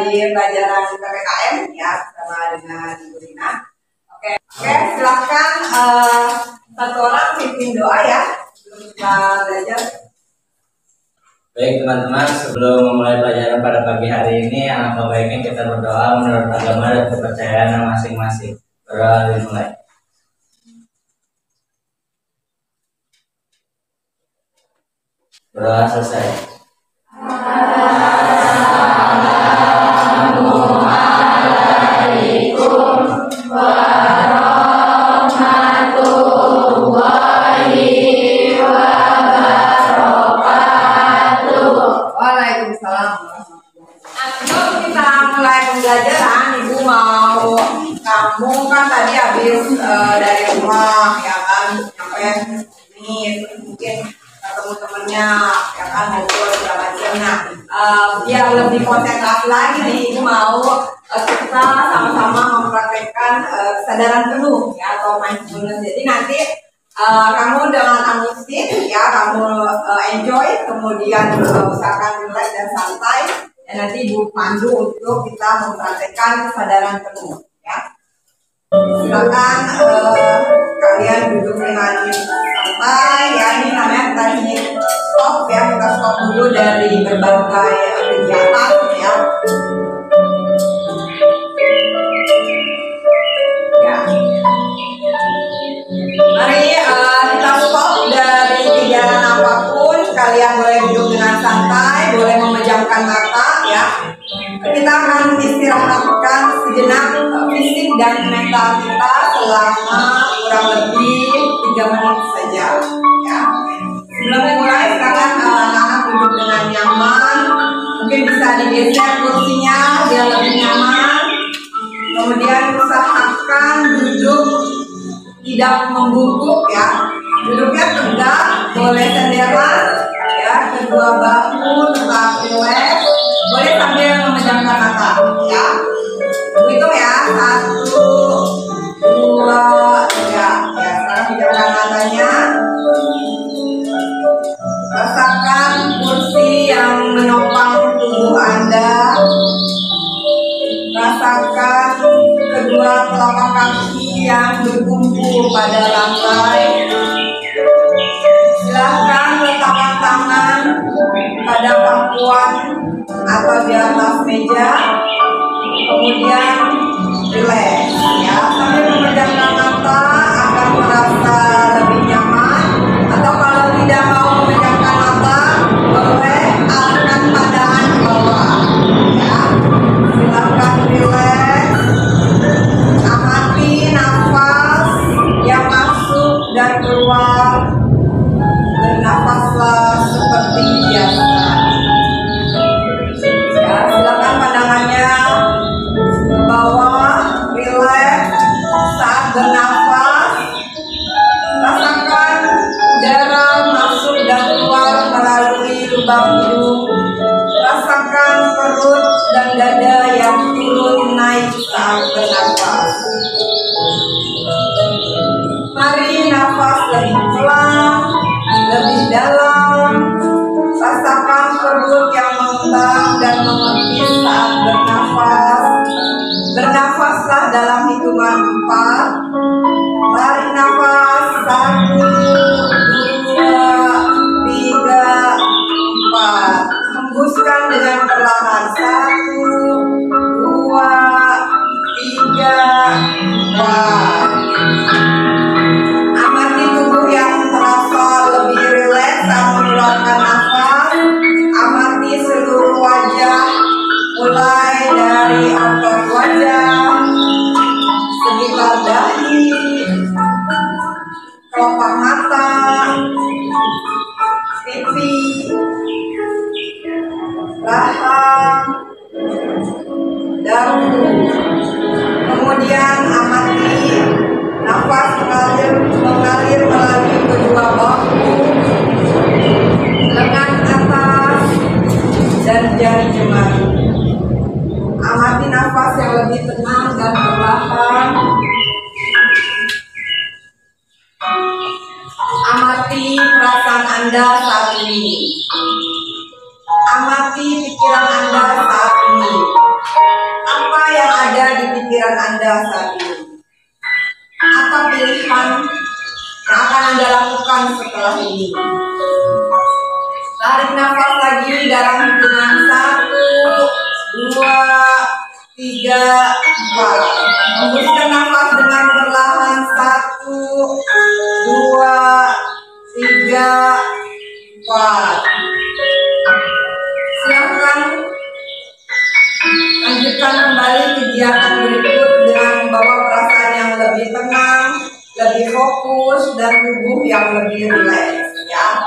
di pelajaran PPKM ya bersama dengan Ibu Rina. Oke, silakan satu orang pimpin doa ya sebelum kita belajar. Baik teman-teman, sebelum memulai pelajaran pada pagi hari ini, alangkah baiknya kita berdoa menurut agama dan kepercayaan masing-masing. Berdoa dimulai. Berdoa selesai. Pembelajaran, Ibu mau kamu kan tadi habis dari rumah ya kan sampai ini mungkin ketemu temennya ya kan ngobrol segala macam. Nah biar lebih konsentrasi lagi nih, Ibu mau kita sama-sama mempraktekkan kesadaran penuh ya atau mindfulness. Jadi nanti kamu dengan amusif ya, kamu enjoy, kemudian usahakan relax dan santai. Dan nanti Ibu pandu untuk kita mempraktekkan kesadaran penuh ya. Silakan kalian duduk dengan santai ya. Ini namanya teknik stop ya, kita stop dulu dari berbagai kegiatan ya. Mari kita stop dari kegiatan apapun. Kalian boleh duduk dengan santai, boleh memejamkan mata ya. Kita akan istirahatkan sejenak fisik dan mental kita selama kurang lebih 3 menit saja ya. Sebelum dimulai, silakan anak-anak duduk dengan nyaman. Mungkin bisa digeser kursinya biar lebih nyaman. Kemudian usahakan duduk tidak membungkuk ya. Duduknya tegak, boleh senderan ya, kedua bahu tetap rileks, boleh sambil memejamkan mata ya. Hitung ya, 1, 2, 3 ya. Sekarang pejamkan matanya. Rasakan kursi yang menopang tubuh Anda. Rasakan kedua telapak kaki yang berkumpul pada lantai. Silahkan letakkan tangan pada pangkuan atau di atas meja. Kemudian relax ya, sambil memejamkan mata akan merasa lebih nyaman. Atau kalau tidak mau memejamkan mata, boleh alihkan pandangan ke bawah ya. Silahkan relax. Amati nafas yang masuk dan keluar. Bernafaslah seperti biasa ya. Silakan pandangannya ke bawah, relax saat bernafas. Rasakan udara masuk dan keluar melalui lubang hidung. Rasakan perut dan dada yang turun naik saat bernafas. Mari nafas lebih pelan, lebih dalam. Rasakan perut yang mengembang dan mengepis saat bernafas. Bernafaslah dalam hitungan 4. Tarik nafas 1, 2, 3, 4. Hembuskan dengan perlahan 1, 2, 3, 4. Amati tubuh yang terasa lebih rileks saat mengeluarkan nafas. Amati seluruh wajah, mulai dari otot wajah, sekitar dahi, kelopak mata, pipi, rahang, dagu. Kemudian amati nafas mengalir melalui kedua bahu, lengan atas, dan jari jemari. Amati nafas yang lebih tenang dan perlahan. Amati perasaan Anda saat ini. Amati pikiran Anda saat ini. yang ada di pikiran Anda saat ini? Apa pilihan yang akan Anda lakukan setelah ini? Tarik nafas lagi dalam hitungan 1, 2, 3, 4. Hembuskan nafas dengan perlahan. 1, 2, 3, 4. Silakan lanjutkan kembali kegiatan berikut dengan membawa perasaan yang lebih tenang, lebih fokus, dan tubuh yang lebih rileks, ya.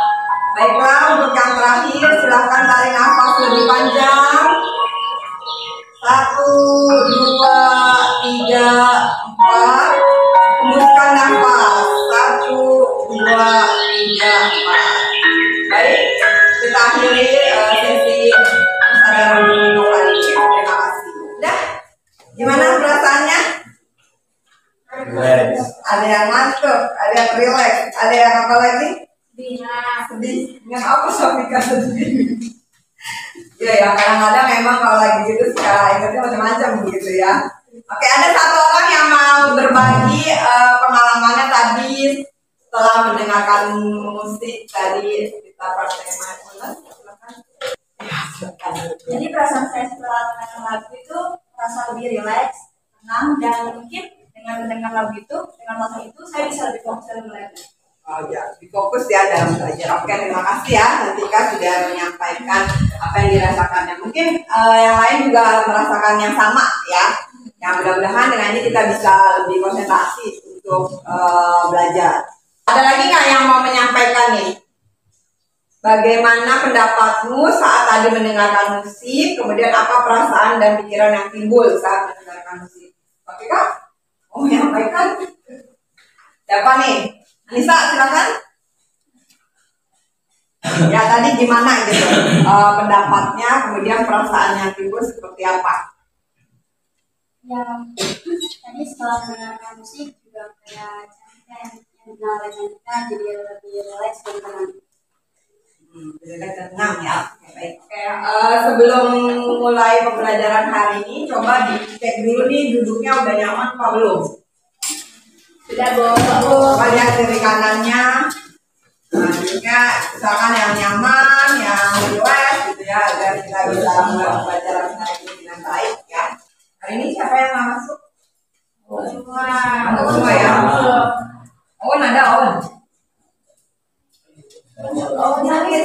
Baiklah, untuk yang terakhir silakan tarik nafas lebih panjang. 1, 2, 3, 4. Hembuskan nafas. 1, 2, 3, 4. Baik, kita akhiri sesi kesadaran untuk kali ini. Terima kasih. Udah? Gimana perasaannya? Relax. Ada yang ngantuk, ada yang rileks, ada yang apa lagi? Sedih. Dengan apa Sofika sedih? Ya, kadang-kadang memang kalau lagi gitu secara ingatnya macam-macam begitu ya. Oke, ada satu orang yang mau berbagi pengalamannya tadi setelah mendengarkan musik tadi kita praktek mindfulness. Jadi perasaan saya setelah mendengar lagu itu merasa lebih rileks, tenang, dan mungkin dengan mendengar lagu itu, dengan lagu itu saya bisa lebih fokus dalam belajar. Oh ya, difokus ya dalam belajar. Oke, terima kasih ya. Nanti Kak sudah menyampaikan apa yang dirasakannya. Mungkin yang lain juga merasakan yang sama ya. Yang mudah-mudahan dengan ini kita bisa lebih konsentrasi untuk belajar. Ada lagi nggak yang mau menyampaikan nih? Bagaimana pendapatmu saat tadi mendengarkan musik? Kemudian apa perasaan dan pikiran yang timbul saat mendengarkan musik? Oke Kak? Mau menyampaikan? Siapa nih? Anissa, silakan. Ya tadi gimana gitu pendapatnya, kemudian perasaan yang timbul seperti apa? Ya, tadi setelah mendengarkan musik juga kayak yang nada cantika jadi lebih rileks dan tenang. Rileks dan tenang ya. Baik. Oke, sebelum mulai pembelajaran hari ini, coba dicek dulu nih duduknya udah nyaman apa belum? Sudah belum? Coba lihat kiri kanannya. Nah, duduknya misalkan yang nyaman, yang rileks gitu ya, agar kita bisa mulai pembelajaran hari ini dengan baik ya. Hari ini siapa yang mau masuk? Semua ya. Owen ada Owen. Owen sakit.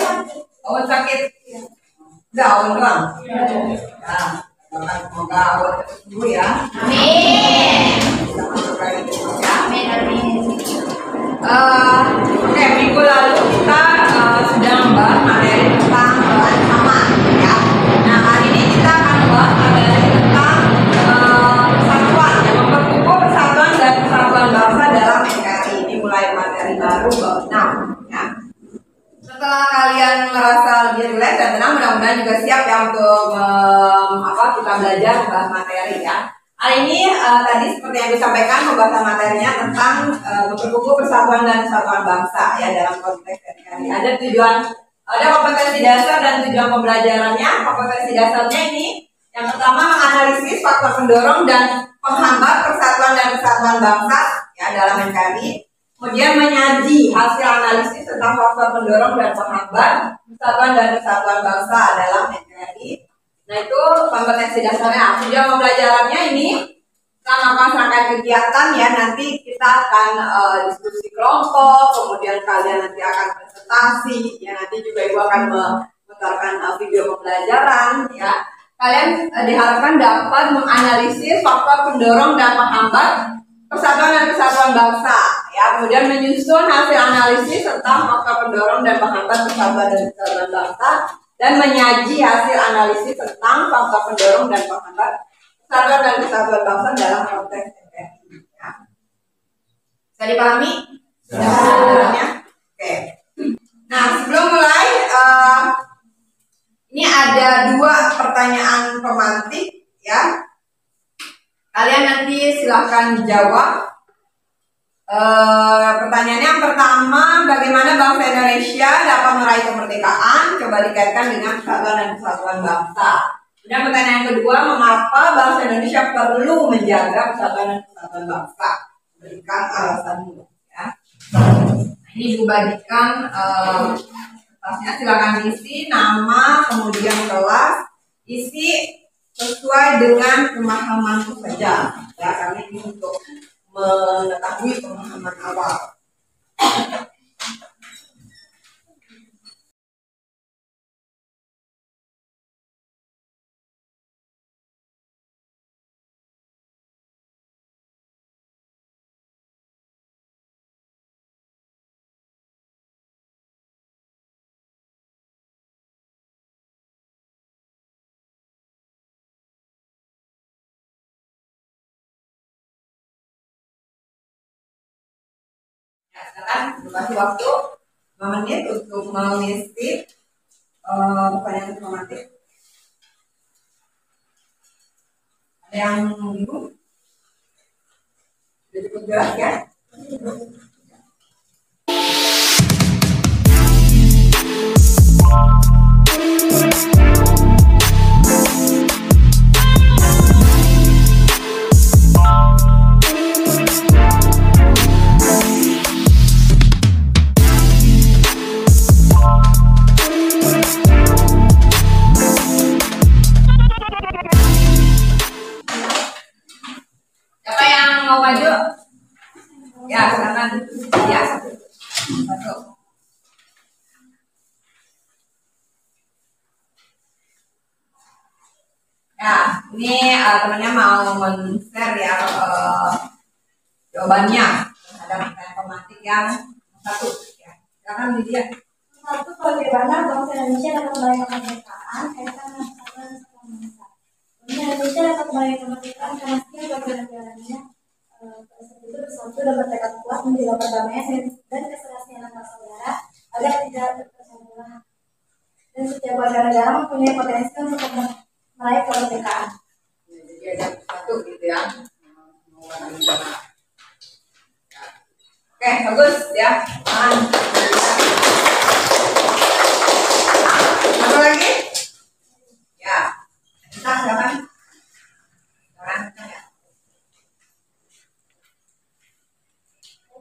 Owen sakit. Udah Owen doang. Nah, semoga Owen cepat sembuh ya. Amin. Bisa masuk lagi ya. Amin, amin. Oke, minggu lalu kita sudah membahas materi tentang ancaman ya. Nah, hari ini kita akan membahas materi tentang persatuan, memperkukuh persatuan dan kesatuan bangsa dalam NKRI. Ini mulai materi baru bab 6 ya. Setelah kalian merasa lebih rileks dan tenang, mudah-mudahan juga siap ya untuk kita belajar membahas materi ya. Hari ini tadi seperti yang disampaikan pembahasan materinya tentang memperkukuh persatuan dan kesatuan bangsa ya dalam konteks NKRI. Ada kompetensi dasar dan tujuan pembelajarannya. Kompetensi dasarnya ini yang pertama menganalisis faktor pendorong dan penghambat persatuan dan kesatuan bangsa ya dalam NKRI. Kemudian menyaji hasil analisis tentang faktor pendorong dan penghambat persatuan dan kesatuan bangsa dalam NKRI. Nah itu kompetensi dasarnya. Tujuan pembelajarannya ini kita melakukan serangkaian kegiatan ya. Nanti kita akan diskusi kelompok, kemudian kalian nanti akan presentasi ya. Nanti juga ibu akan memutarkan video pembelajaran ya. Kalian diharapkan dapat menganalisis faktor pendorong dan penghambat persatuan dan kesatuan bangsa ya. Kemudian menyusun hasil analisis tentang faktor pendorong dan penghambat persatuan dan kesatuan bangsa, dan menyaji hasil analisis tentang faktor pendorong dan penghambat persatuan dan kesatuan bangsa dalam konteks NKRI. Ya. Bisa dipahami? Ya. Oke. Nah, sebelum mulai, ini ada 2 pertanyaan pemantik, ya. Kalian nanti silahkan jawab. Pertanyaannya yang pertama, bagaimana bangsa Indonesia dapat meraih kemerdekaan? Coba dikaitkan dengan kesatuan dan kesatuan bangsa. Kemudian pertanyaan kedua, mengapa bangsa Indonesia perlu menjaga persatuan dan kesatuan bangsa? Berikan alasanmu. Ya. Ini dibagikan kertasnya, silakan isi nama, kemudian kelas, isi sesuai dengan pemahamanku saja. Ya, karena ini untuk mengetahui pemahaman awal. Ya, sekarang dikasih waktu 5 menit untuk mengisi pertanyaan informatif. Ada yang bingung? Sudah cukup jelas ya? Siapa yang mau maju? Ya, silakan. Ya, satu. Ya, ini temannya mau men-share ya jawabannya terhadap pertanyaan informatif yang satu. Ya, silakan Lydia. Satu, bagaimana bangsa Indonesia dapat merayakan kemerdekaan kaitan dengan persatuan dan kesatuan bangsa. Bangsa Indonesia dapat merayakan kemerdekaan karena setiap warga negaranya itu bersatu dan bertekad kuat menjaga perdamaian dan keserasian antar saudara agar tidak terpecah belah. Dan setiap warga negara mempunyai potensi untuk meraih kemerdekaan. Jadi ada satu gitu ya. Oke, bagus ya. Satu lagi? Ya. Kita silakan. Ya.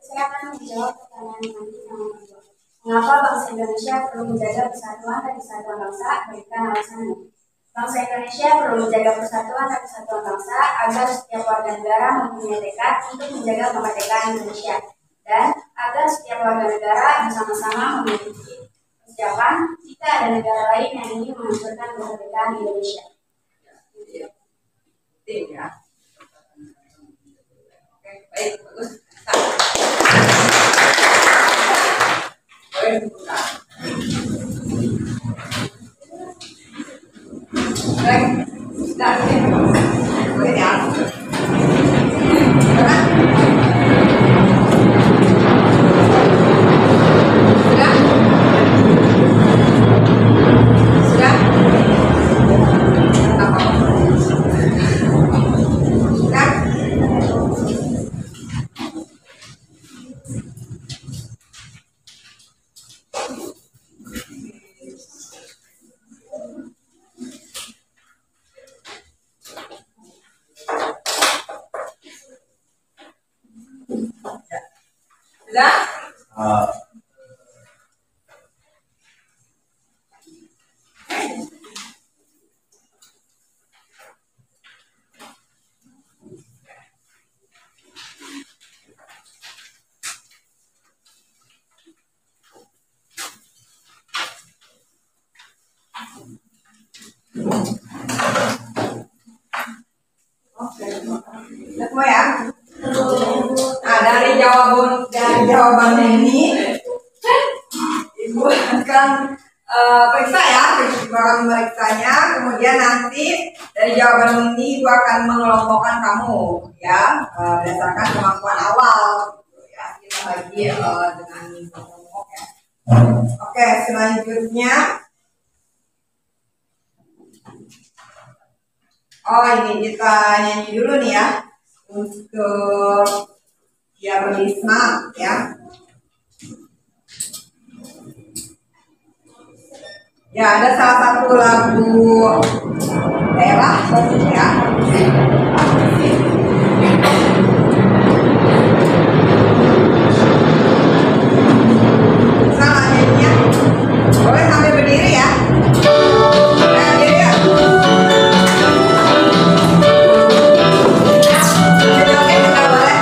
Saya akan menjawab pertanyaan nanti nomor 2. Mengapa bangsa Indonesia perlu menjaga persatuan dan kesatuan bangsa? Berikan alasannya. Bangsa Indonesia perlu menjaga persatuan dan kesatuan bangsa agar setiap warga negara mempunyai tekad untuk menjaga kemerdekaan Indonesia dan agar setiap warga negara bersama-sama memiliki persiapan jika ada negara lain yang ingin menghancurkan kemerdekaan Indonesia. Penting ya. Oke, baik, bagus. Boleh dibuka. Baik, sudah ya. Boleh ya. Sudah? Sudah? Sudah? Apa? Sudah? Sudah? Oke, udah semua ya. Nah, dari jawaban ini, ibu akan periksa ya, ibu akan meriksanya. Kemudian nanti dari jawaban ini ibu akan mengelompokkan kamu ya berdasarkan kemampuan awal. Ya, kita bagi dengan kelompok ya. Oke, selanjutnya. Oh, ini kita nyanyi dulu nih ya untuk dia berisma ya. Ya, ada salah satu lagu daerah ya. Salah jadinya. Boleh sambil berdiri ya. Berdiri ya. Oke, juga boleh.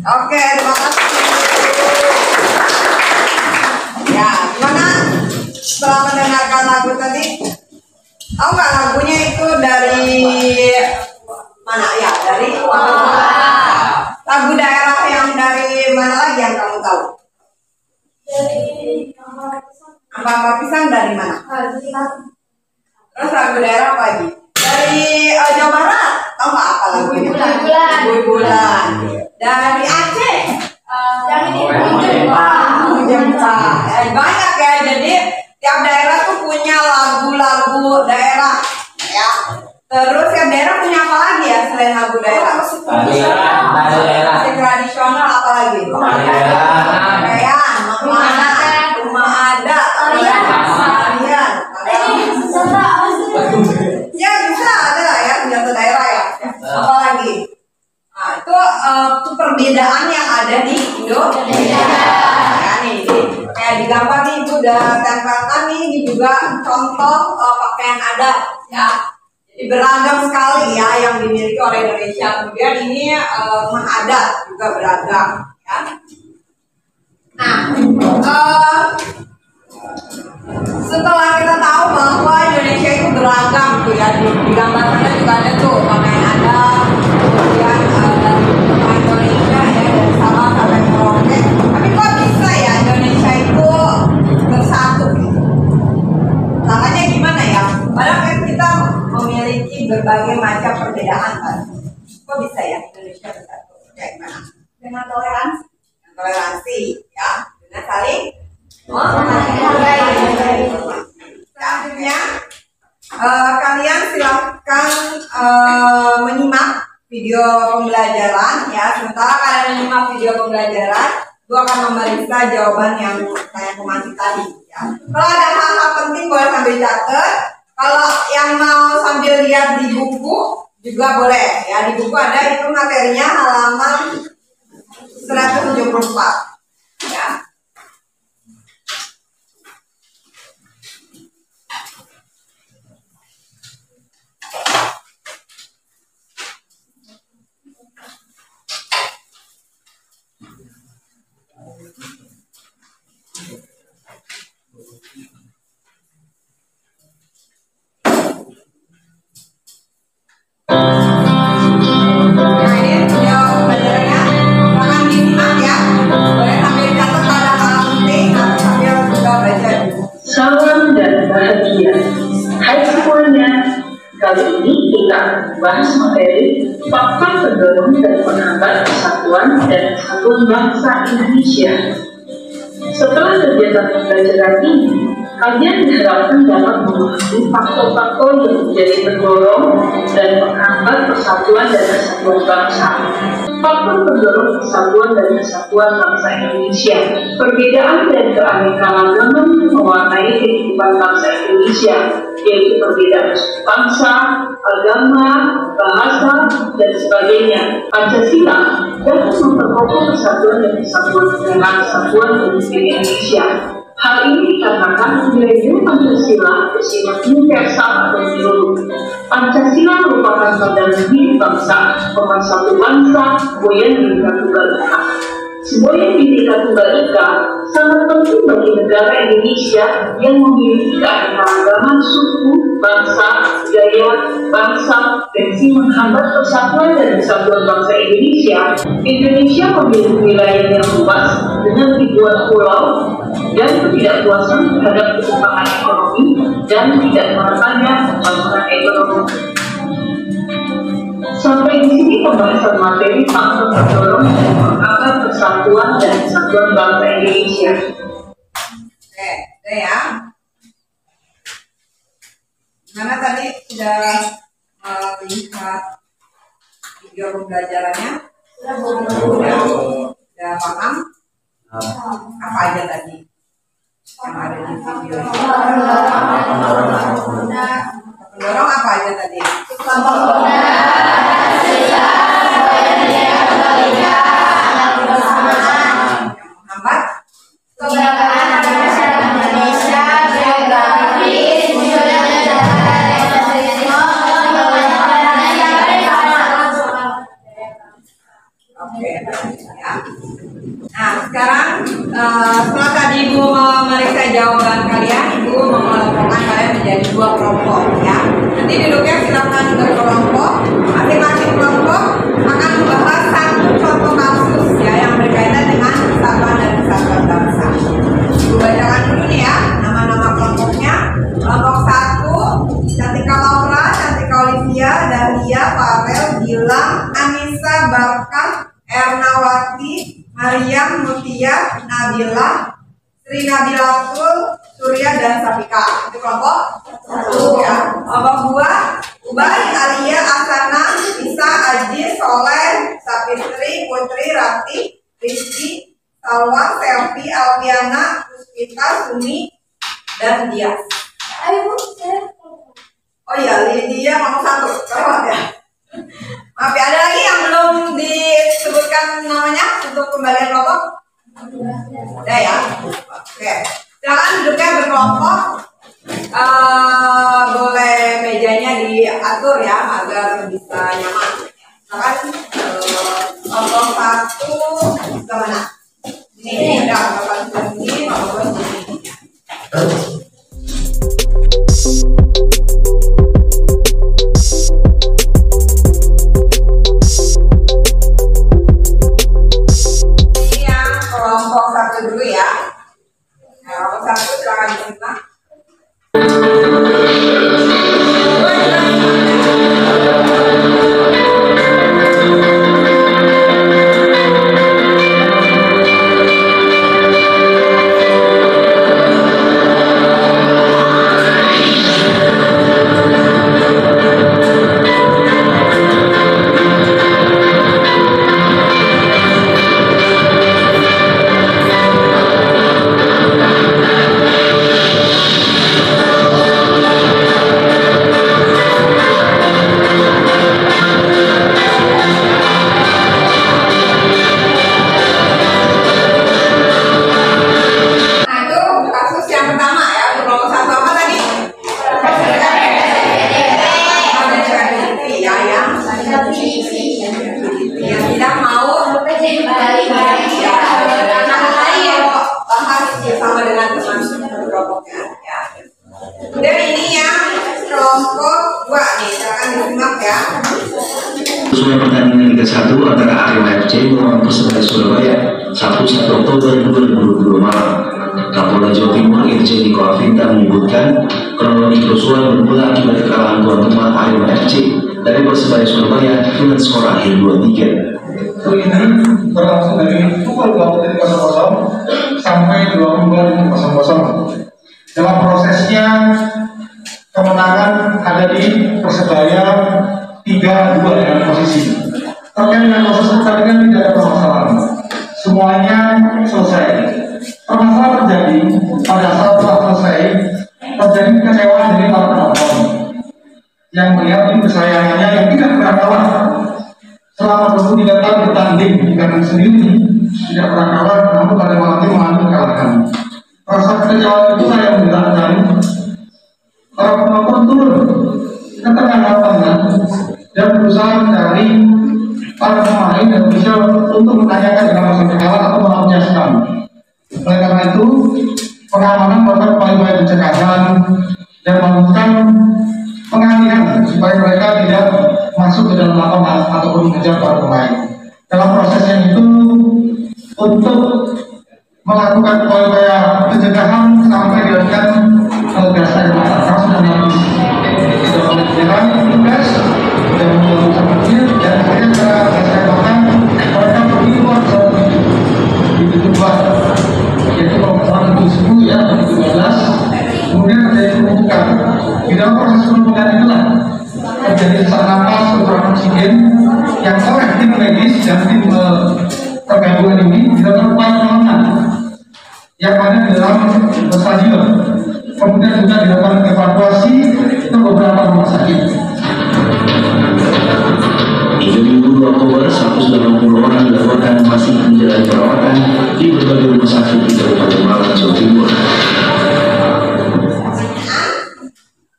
Oke, terima kasih. Ya, gimana setelah mendengarkan lagu tadi? Tahu nggak lagunya itu dari mana ya? Dari lagu daerah yang dari mana lagi yang kamu tahu? Apa pisang dari mana? Terus lagu daerah apa lagi? Dari Jawa Barat. Tahu nggak apa lagunya? Bui Bulan. Dari Aceh. Jempa. Banyak ya. Jadi tiap daerah tuh punya lagu-lagu daerah ya. Terus tiap daerah punya apa lagi ya selain lagu daerah? Musik tradisional apa lagi? Tarian, rumah adat, tarian. Ya bisa ada ya di satu daerah ya. Apa lagi? Nah, itu perbedaan yang ada di Indonesia. Ya, nih, kayak di gambar nih itu udah tempelkan nih, ini juga contoh pakaian adat ya. Jadi beragam sekali ya yang dimiliki oleh Indonesia. Kemudian ini rumah adat juga beragam ya. Nah, setelah kita tahu bahwa Indonesia itu beragam tuh ya, di gambar sana juga ada tuh pakaian adat, kemudian pemain Indonesia ya dari Sabang sampai Merauke. Tapi kok bisa ya Indonesia itu bersatu? Makanya gimana ya? Padahal kan kita memiliki berbagai macam perbedaan kan. Kok bisa ya Indonesia bersatu? Kayak gimana? Dengan toleransi. Toleransi ya, dengan saling selanjutnya kalian silahkan menyimak video pembelajaran ya. Sementara kalian menyimak video pembelajaran, gue akan memeriksa jawaban yang saya kemarin tadi ya. Kalau ada hal-hal penting boleh sambil catat. Kalau yang mau sambil lihat di buku juga boleh ya. Di buku ada itu materinya halaman 174 ya. Salam dan bahagia. Hai semuanya, kali ini kita akan membahas materi faktor pendorong dan penghambat persatuan dan kesatuan bangsa Indonesia. Setelah kegiatan pembelajaran ini, kalian diharapkan dapat memahami faktor-faktor yang menjadi pendorong dan penghambat persatuan dan kesatuan bangsa. Faktor pendorong persatuan dan kesatuan bangsa Indonesia. Perbedaan dan keanekaragaman mewarnai kehidupan bangsa Indonesia, yaitu perbedaan suku bangsa, agama, bahasa, dan sebagainya. Pancasila dapat memperkokoh persatuan dan kesatuan negara kesatuan Republik Indonesia. Hal ini dikarenakan nilai Pancasila bersifat universal atau menyeluruh. Pancasila merupakan pandangan hidup bangsa, pemersatu bangsa, goyang di satu bangsa. Semboyan Bhinneka Tunggal Ika sangat penting bagi negara Indonesia yang memiliki keanekaragaman suku, bangsa, budaya, bangsa, dan menghambat persatuan dan kesatuan bangsa Indonesia. Indonesia memiliki wilayah yang luas dengan ribuan pulau dan ketidakpuasan terhadap ketimpangan ekonomi dan tidak meratanya pembangunan ekonomi. Sampai di sini pembahasan materi faktor pendorong dan pengakar persatuan dan kesatuan bangsa Indonesia. Oke, udah ya. Gimana tadi sudah melihat video pembelajarannya? Sudah paham? Apa aja tadi yang ada di video ini? Pendorong apa aja tadi? Menghambat keberagaman masyarakat Indonesia, geografis, budaya, Oke, ya. Nah, sekarang setelah tadi Ibu memeriksa jawaban kalian, Ibu mengelompokkan kalian menjadi 2 kelompok ya. Nanti duduknya silakan berkelompok. Masing-masing kelompok akan membahas 1 contoh kasus ya yang berkaitan dengan persatuan dan kesatuan bangsa. Ibu bacakan dulu nih ya nama-nama kelompoknya. Kelompok 1, Cantika Laura, Cantika Olivia, Dahlia, Farel, Gilang, Anissa, Barkah, Ernawati, Mariam, Mutia, Nabila, Sri Nabilatul, Surya, dan Sapika. Itu kelompok 1 ya. Kelompok 2, Ubay, Alia, Asana, Isa, Aji, Soleh, Sapitri, Putri, Rati, Rizky, Salwa, Selvi, Alfiana, Puspita, Sumi, dan Dias. Oh iya, Lydia nomor 1. Lewat ya. Maaf ya, ada lagi yang belum disebutkan namanya untuk pembagian kelompok? Udah ya. Oke. Silakan duduknya berkelompok. Boleh mejanya diatur ya agar bisa nyaman. Silakan kelompok 1 ke mana? Ini ada kelompok ini, kelompok ini. Kelompok 1 dulu ya. Kelompok 1 silakan disimak. Sesuai pertandingan Liga 1 antara Arema FC melawan Persebaya Surabaya Sabtu 1 Oktober 2022 malam. Kapolda Jawa Timur Irjen Niko Afinta menyebutkan kronologi kerusuhan bermula akibat kekalahan tuan rumah Arema FC dari Persebaya Surabaya dengan skor akhir 2-3. Ini berlangsung dari pukul 20.00 sampai 22.00. Dalam prosesnya kemenangan ada di Persebaya 3-2 dengan posisi. Terkait dengan proses pertandingan tidak ada permasalahan. Semuanya selesai. Permasalahan terjadi pada saat telah selesai terjadi kekecewaan dari para penonton yang melihat tim kesayangannya yang tidak pernah kalah selama 23 tahun bertanding di kandang sendiri, tidak pernah kalah, namun pada malam ini mengalami kekalahan. Rasa kekecewaan itu yang menjelaskan para penonton turun ke tengah lapangan dan berusaha mencari para pemain dan official untuk menanyakan informasi pencegahan atau melampiaskan. Oleh karena itu, pengamanan merupakan upaya-upaya pencegahan dan melakukan pengalihan supaya mereka tidak masuk ke dalam lapangan ataupun mengejar para pemain. Dalam prosesnya itu untuk melakukan upaya pencegahan sampai dilakukan gas air mata keras dan habis tidak boleh menyerang tugas dan melakukan kecil dan akhirnya gas air mata mereka pergi keluar di tempat yaitu pengukuran tubuh ya 2012 kemudian terjadi penumpukan. Di dalam proses penumpukan itulah terjadi sesak napas, kekurangan oksigen yang oleh tim medis dan tim pergabungan ini dilakukan upaya penanganan yang ada di dalam stadion. Kemudian juga dilakukan evakuasi ke beberapa rumah sakit. Hingga Minggu 2 Oktober, 180 orang dilaporkan masih menjalani perawatan di berbagai rumah sakit di Kabupaten Malang, Jawa Timur.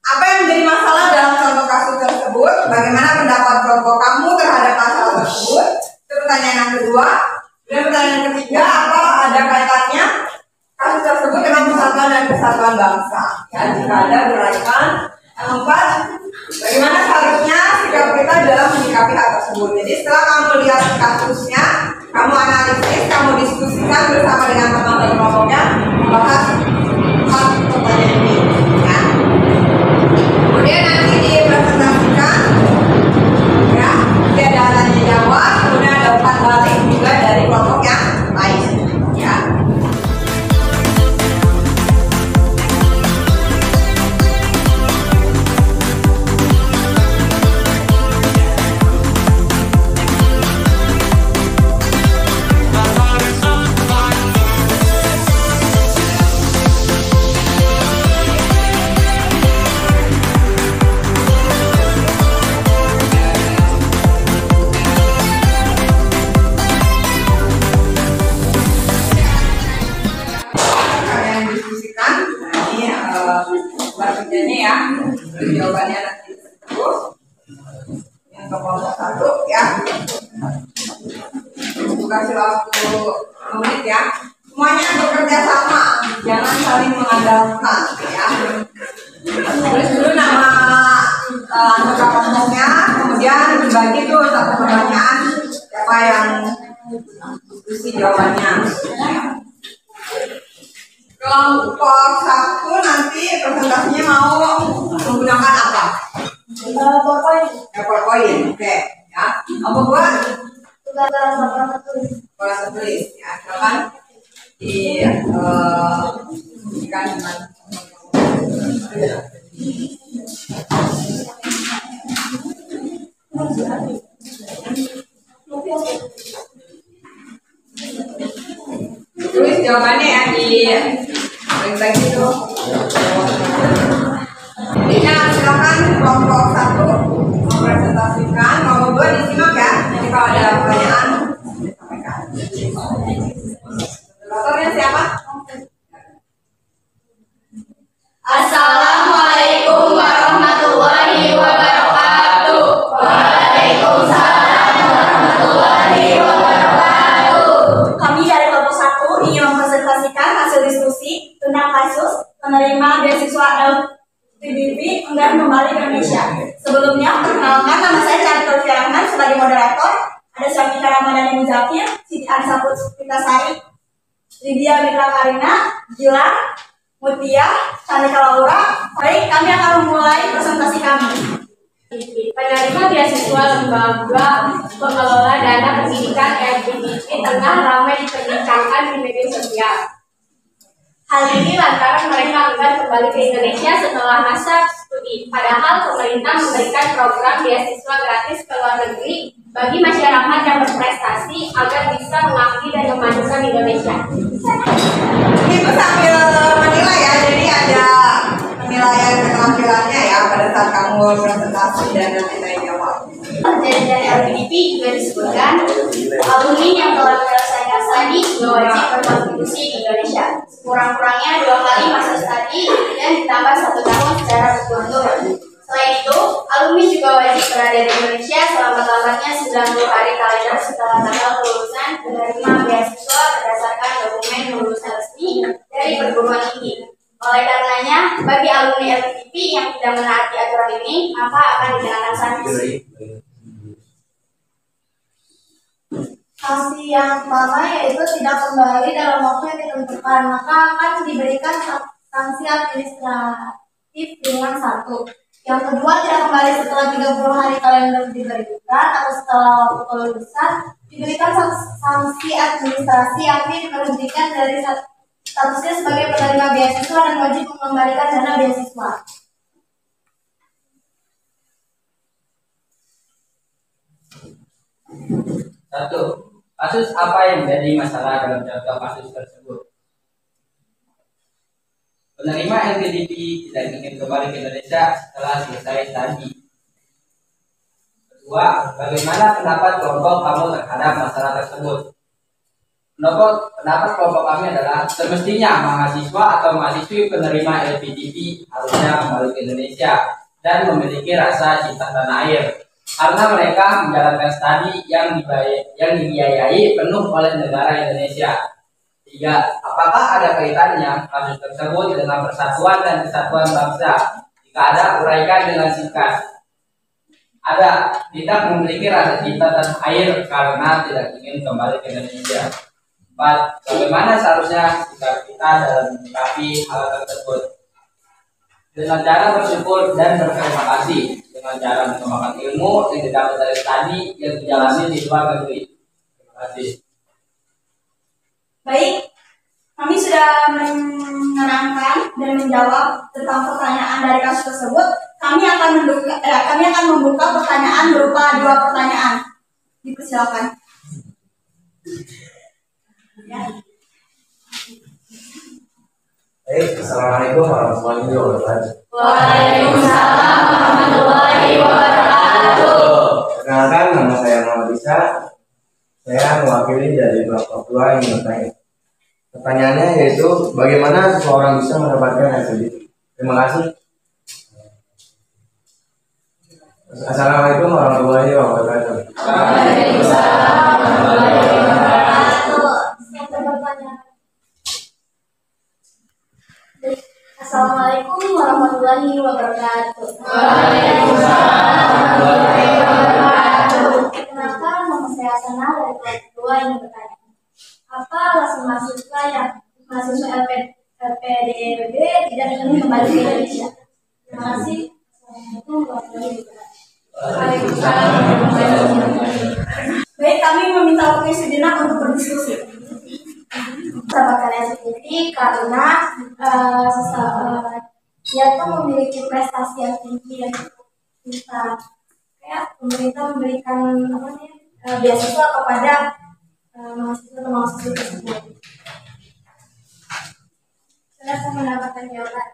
Apa yang menjadi masalah dalam contoh kasus tersebut? Bagaimana pendapat kelompok kamu terhadap masalah tersebut? Itu pertanyaan yang kedua. Dan pertanyaan yang ketiga, apa ada kaitannya kasus tersebut dengan persatuan dan kesatuan bangsa? Ya, jika ada berkaitan. Yang keempat, bagaimana seharusnya sikap kita dalam menyikapi hal tersebut? Jadi setelah kamu lihat kasusnya, kamu analisis, kamu diskusikan bersama dengan teman-teman kelompoknya, bahas pertanyaan ini. Ya. Kemudian nanti dipresentasikan, ya, dia ada tanya jawab, kemudian ada umpan balik juga dari kelompok yang lain. Ya. Ya, jawabannya nanti disebut yang ke kelompok 1 ya. Kasih waktu 2 menit ya. Semuanya bekerja sama, jangan saling mengandalkan ya. Tulis dulu nama anggota kelompoknya, kemudian dibagi tuh satu pertanyaan siapa yang diskusi jawabannya. Kelompok 1 nanti presentasinya mau menggunakan apa? PowerPoint, oke ya. Apa buat? Tugas tertulis ya. Silakan diberikan dengan tulis jawabannya ya di bagi itu. Ya, silakan kelompok 1 mempresentasikan, kelompok 2 disimak ya. Jadi kalau ada pertanyaan disampaikan. Moderatornya siapa? Assalamualaikum warahmatullahi wabarakatuh. Waalaikumsalam warahmatullahi wabarakatuh. Kami dari kelompok 1 ingin mempresentasikan hasil diskusi tentang kasus penerima beasiswa LPDP enggan kembali ke Indonesia. Sebelumnya, perkenalkan, nama saya Cantor Firahman sebagai moderator. Ada Syafika Ramadhani Muzafir, Siti Ansa Puspitasari, Lydia Mitra Karina, Gilang, Mutia, Chandika Laura. Baik, kami akan memulai presentasi kami. Penerima beasiswa lembaga pengelola dana pendidikan LPDP tengah ramai diperbincangkan di media sosial. Hal ini lantaran mereka enggan kembali ke Indonesia setelah masa studi. Padahal pemerintah memberikan program beasiswa gratis ke luar negeri bagi masyarakat yang berprestasi agar bisa mengabdi dan memajukan Indonesia. Itu sambil menilai ya, jadi ada penilaian keterampilannya ya pada saat kamu presentasi dan nanti saya jawab. Dari LPDP juga disebutkan alumni yang telah menyelesaikan studi juga wajib berkontribusi di Indonesia. Kurang-kurangnya 2 kali masa studi dan ditambah 1 tahun secara berturut-turut. Selain itu, alumni juga wajib berada di Indonesia selama-lamanya 90 hari kali menaati aturan ini, maka akan dikenakan sanksi. Sanksi yang pertama yaitu tidak kembali dalam waktu yang ditentukan, maka akan diberikan sanksi administratif ringan 1. Yang kedua, tidak kembali setelah 30 hari kalender diberikan atau setelah waktu kelulusan, diberikan sanksi administrasi yakni diberhentikan dari statusnya sebagai penerima beasiswa dan wajib mengembalikan dana beasiswa. Satu, kasus apa yang menjadi masalah dalam contoh kasus tersebut? Penerima LPDP tidak ingin kembali ke Indonesia setelah selesai studi. Kedua, bagaimana pendapat kelompok kamu terhadap masalah tersebut? Pendapat kelompok kami adalah semestinya mahasiswa atau mahasiswi penerima LPDP harusnya kembali ke Indonesia dan memiliki rasa cinta tanah air karena mereka menjalankan studi yang dibiayai penuh oleh negara Indonesia. 3. Apakah ada kaitannya kasus tersebut dengan persatuan dan kesatuan bangsa? Jika ada, uraikan dengan singkat. Ada, tidak memiliki rasa cinta tanah air karena tidak ingin kembali ke Indonesia. 4. Bagaimana seharusnya sikap kita dalam menyikapi hal tersebut? Dengan cara bersyukur dan berterima kasih, dengan cara mengembangkan ilmu yang didapat dari studi yang dijalani di luar negeri. Terima kasih. Baik, kami sudah menerangkan dan menjawab tentang pertanyaan dari kasus tersebut. Kami akan membuka pertanyaan berupa 2 pertanyaan. Dipersilakan. Ya. Baik, assalamualaikum warahmatullahi wabarakatuh. Waalaikumsalam warahmatullahi wabarakatuh. Perkenalkan, nama saya Muhammad Isa. Saya mewakili dari Blok Papua yang bertanya. Pertanyaannya yaitu bagaimana seseorang bisa mendapatkan LPDP? Terima kasih. Assalamualaikum warahmatullahi wabarakatuh. Waalaikumsalam warahmatullahi wabarakatuh. Assalamualaikum warahmatullahi wabarakatuh. Waalaikumsalam warahmatullahi wabarakatuh. Kenalkan, nama saya Sana dari kelas 2 yang bertanya. Apa alasan mahasiswa LPDP tidak ingin kembali ke Indonesia? Terima kasih. Assalamualaikum warahmatullahi wabarakatuh. Waalaikumsalam warahmatullahi wabarakatuh. Baik, kami meminta waktu sejenak untuk berdiskusi. Mendapatkan LPDP karena dia tuh memiliki prestasi yang tinggi dan bisa kayak pemerintah memberikan beasiswa kepada mahasiswa tersebut. Saya akan mendapatkan jawaban.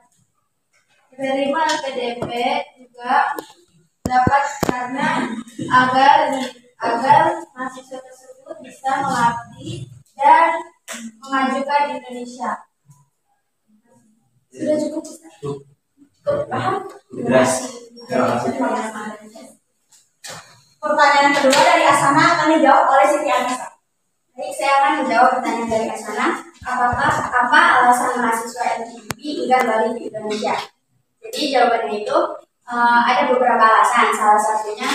Menerima LPDP juga dapat karena agar mahasiswa tersebut bisa melatih dan mengajukan di Indonesia. Sudah cukup, Ustaz? Cukup paham? Terima kasih. Pertanyaan kedua dari Asana akan dijawab oleh Siti Anissa. Baik, saya akan menjawab pertanyaan dari Asana. Apa alasan mahasiswa LPDP enggan balik ke Indonesia? Jadi jawabannya itu ada beberapa alasan. Salah satunya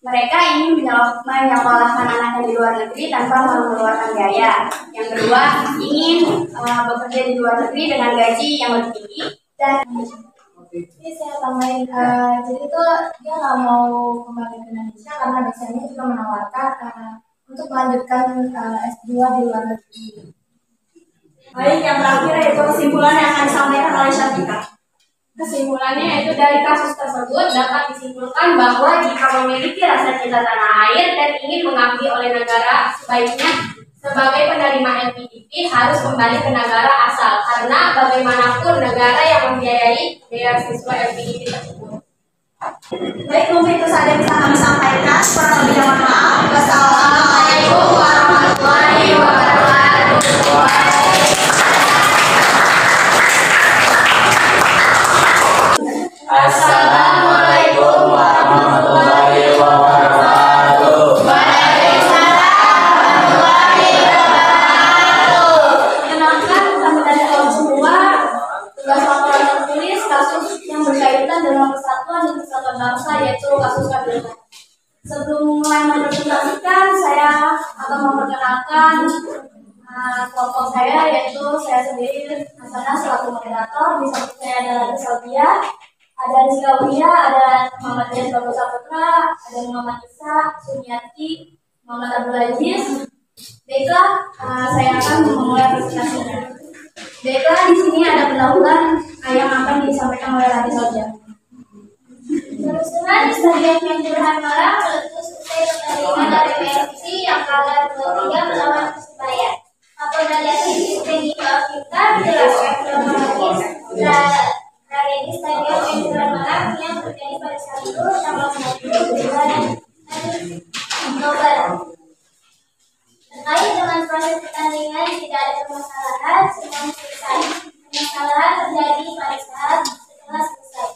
mereka ingin menyekolahkan anaknya di luar negeri tanpa mengeluarkan biaya. Yang kedua, ingin bekerja di luar negeri dengan gaji yang lebih tinggi. Dan ini saya tambahin, jadi itu dia nggak mau kembali ke Indonesia karena biasanya juga menawarkan untuk melanjutkan S2 di luar negeri. Baik, yang terakhir yaitu kesimpulan yang akan disampaikan oleh Syafiqah. Kesimpulannya yaitu dari kasus tersebut dapat disimpulkan bahwa jika memiliki rasa cinta tanah air dan ingin mengabdi oleh negara, sebaiknya sebagai penerima LPDP harus kembali ke negara asal karena bagaimanapun negara yang membiayai beasiswa LPDP tersebut. Baik, mungkin itu saja bisa kami sampaikan. Kurang lebihnya mohon maaf. Wassalamualaikum warahmatullahi wabarakatuh. Assalamualaikum warahmatullahi wabarakatuh. Perkenalkan, kami dari kelompok 2 tugas laporan tertulis kasus yang berkaitan dengan perkenalkan kelompok saya, yaitu saya sendiri Hasanah selaku moderator. Di samping saya ada lagi Salvia, ada Rizka Ulia, ada Muhammad Dias Bagus Saputra, ada Muhammad Isa, Sumiati, Muhammad Abdul Aziz. Baiklah, saya akan memulai presentasinya. Baiklah, di sini ada pendahuluan yang akan disampaikan oleh Ladi Salvia. Kerusuhan di Stadion Kanjuruhan Malang meletus usai pertandingan dari PSIS yang kalah 2-3 melawan Persebaya. Kapolda Jatim Tni Afifta menjelaskan tragedi Stadion Kanjuruhan Malang yang terjadi pada Sabtu tanggal 10 bulan Oktober. Terkait dengan proses pertandingan tidak ada permasalahan, semuanya selesai. Permasalahan terjadi pada saat setelah selesai.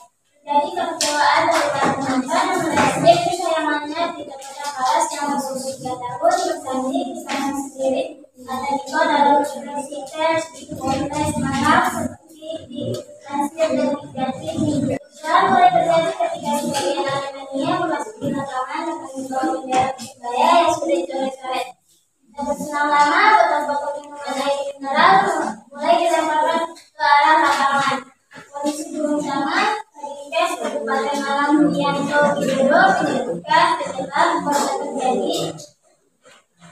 Jadi kekecewaan dari para penonton yang menasib kesayangannya tidak pernah balas yang bersusun 3 tahun bertanding di sana sendiri. Ada juga dalam konferensi pers di Polres Malang seperti di Lansir dan Jatim Minggu. Kerusuhan mulai terjadi ketika sebagian Aremania memasuki lapangan dan membawa bendera Persebaya yang sudah dicoret-coret. Dan bersenang lama, botol-botol minuman air mineral mulai dilemparkan ke arah lapangan. Polisi Gunung Sama Dinkes Kabupaten Malang Yulianto Widodo menyebutkan penyebab korban terjadi.